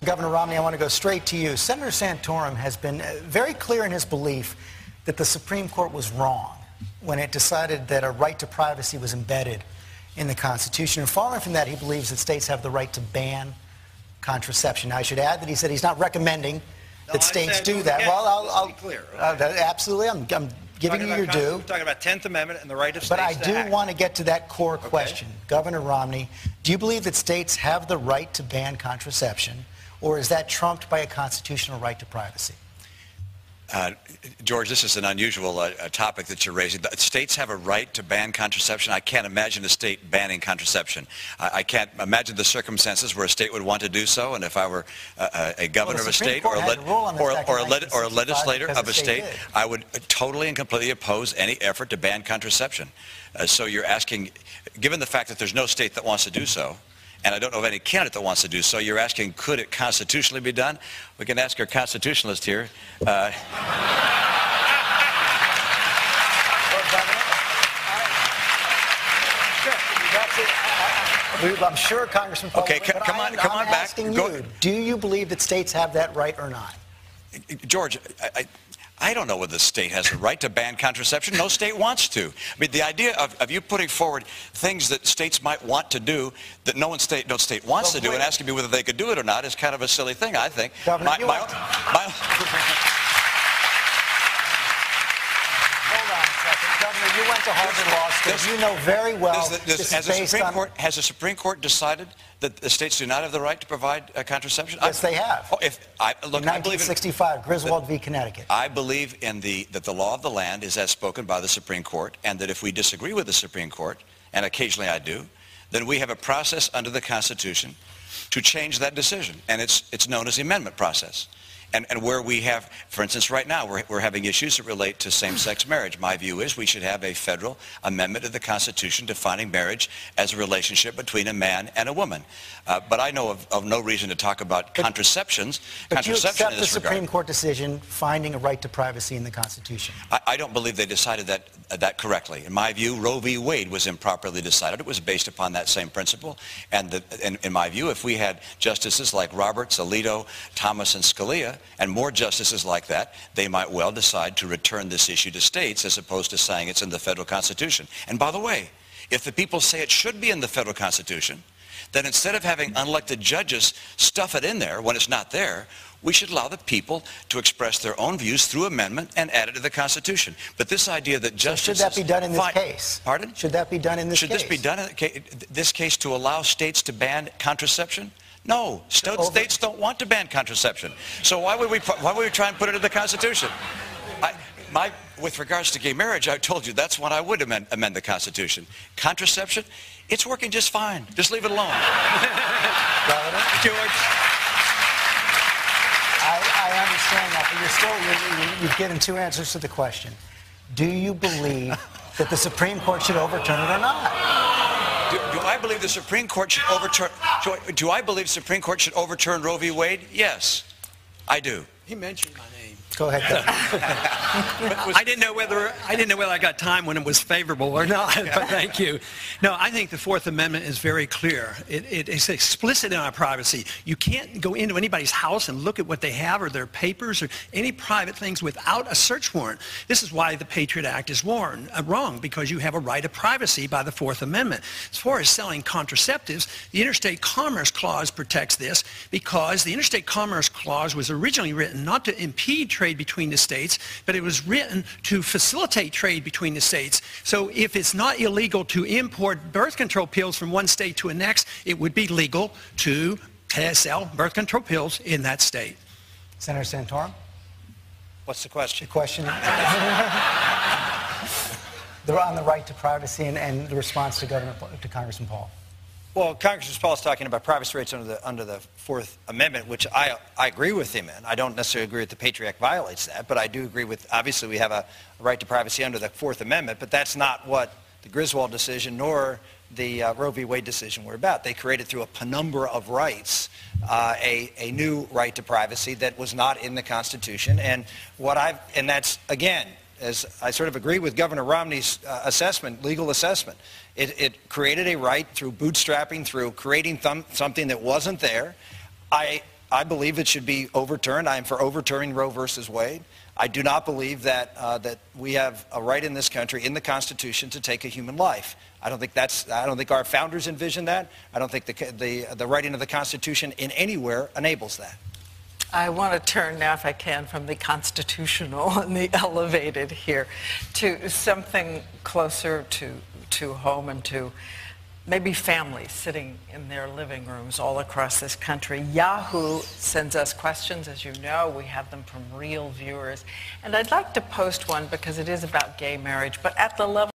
Governor Romney, I want to go straight to you. Senator Santorum has been very clear in his belief that the Supreme Court was wrong when it decided that a right to privacy was embedded in the Constitution. And following from that, he believes that states have the right to ban contraception. Now, I should add that he said he's not recommending that states do that. Well, I'll be clear. Okay? Absolutely. I'm giving you your due. We're talking about 10th Amendment and the right of states to act. But I do want to get to that core question. Governor Romney, do you believe that states have the right to ban contraception, or is that trumped by a constitutional right to privacy? George, this is an unusual topic that you're raising. States have a right to ban contraception. I can't imagine a state banning contraception. I can't imagine the circumstances where a state would want to do so, and if I were a governor of a state or a legislator of a state, I would totally and completely oppose any effort to ban contraception. So you're asking, given the fact that there's no state that wants to do so, and I don't know of any candidate that wants to do so, you're asking, could it constitutionally be done? We can ask our constitutionalist here. I'm sure Congressman Paul. Okay, come on back. Do you believe that states have that right or not? George, I don't know whether the state has a right to ban contraception. No state wants to. I mean, the idea of you putting forward things that states might want to do that no state wants to do and asking me whether they could do it or not is kind of a silly thing, I think. Governor, Hold on a second. Governor, you went to Harvard Law School. You know very well Has the Supreme Court decided that the states do not have the right to provide contraception? Yes, they have. In 1965, Griswold v. Connecticut. I believe that the law of the land is as spoken by the Supreme Court, and that if we disagree with the Supreme Court, and occasionally I do, then we have a process under the Constitution to change that decision, and it's known as the amendment process. And where we have, for instance, right now, we're having issues that relate to same-sex marriage. My view is we should have a federal amendment of the Constitution defining marriage as a relationship between a man and a woman. But I know of no reason to talk about contraceptions. But you accept the Supreme Court decision finding a right to privacy in the Constitution? I don't believe they decided that correctly. In my view, Roe v. Wade was improperly decided. It was based upon that same principle. And in my view, if we had justices like Roberts, Alito, Thomas, and Scalia, and more justices like that, they might well decide to return this issue to states as opposed to saying it's in the federal Constitution. And by the way, if the people say it should be in the federal Constitution, then instead of having unelected judges stuff it in there when it's not there, we should allow the people to express their own views through amendment and add it to the Constitution. But this idea that justices... So should that be done in this case? Pardon? Should that be done in this case? Should this be done in this case to allow states to ban contraception? No, states don't want to ban contraception. So why would we try and put it in the Constitution? With regards to gay marriage, I told you that's when I would amend the Constitution. Contraception, it's working just fine. Just leave it alone. George. I understand that, but you've given two answers to the question. Do you believe that the Supreme Court should overturn it or not? Do I believe the Supreme Court should overturn? Do I believe the Supreme Court should overturn Roe v. Wade? Yes, I do. He mentioned my name. Go ahead. I didn't know whether I got time when it was favorable or not, but thank you. No, I think the Fourth Amendment is very clear. It's explicit in our privacy. You can't go into anybody's house and look at what they have or their papers or any private things without a search warrant. This is why the Patriot Act is wrong, because you have a right of privacy by the Fourth Amendment. As far as selling contraceptives, the Interstate Commerce Clause protects this because the Interstate Commerce Clause was originally written not to impede trade between the states, but it was written to facilitate trade between the states. So if it's not illegal to import birth control pills from one state to the next, it would be legal to sell birth control pills in that state. Senator Santorum? What's the question? The question they're on the right to privacy and the response to Congressman Paul. Well, Congressman Paul is talking about privacy rights under the Fourth Amendment, which I agree with him in. I don't necessarily agree that the Patriot Act violates that, but I do agree with, obviously, we have a right to privacy under the Fourth Amendment, but that's not what the Griswold decision nor the Roe v. Wade decision were about. They created through a penumbra of rights a new right to privacy that was not in the Constitution, and that's, again, as I sort of agree with Governor Romney's legal assessment. It created a right through bootstrapping, through creating something that wasn't there. I I believe it should be overturned. I am for overturning Roe versus Wade. I do not believe that that we have a right in this country, in the Constitution, to take a human life. I don't think our founders envisioned that. I don't think the writing of the Constitution in anywhere enables that. I want to turn now, if I can, from the constitutional and the elevated here to something closer to home and to maybe families sitting in their living rooms all across this country. Yahoo sends us questions, as you know. We have them from real viewers. And I'd like to post one because it is about gay marriage, but at the level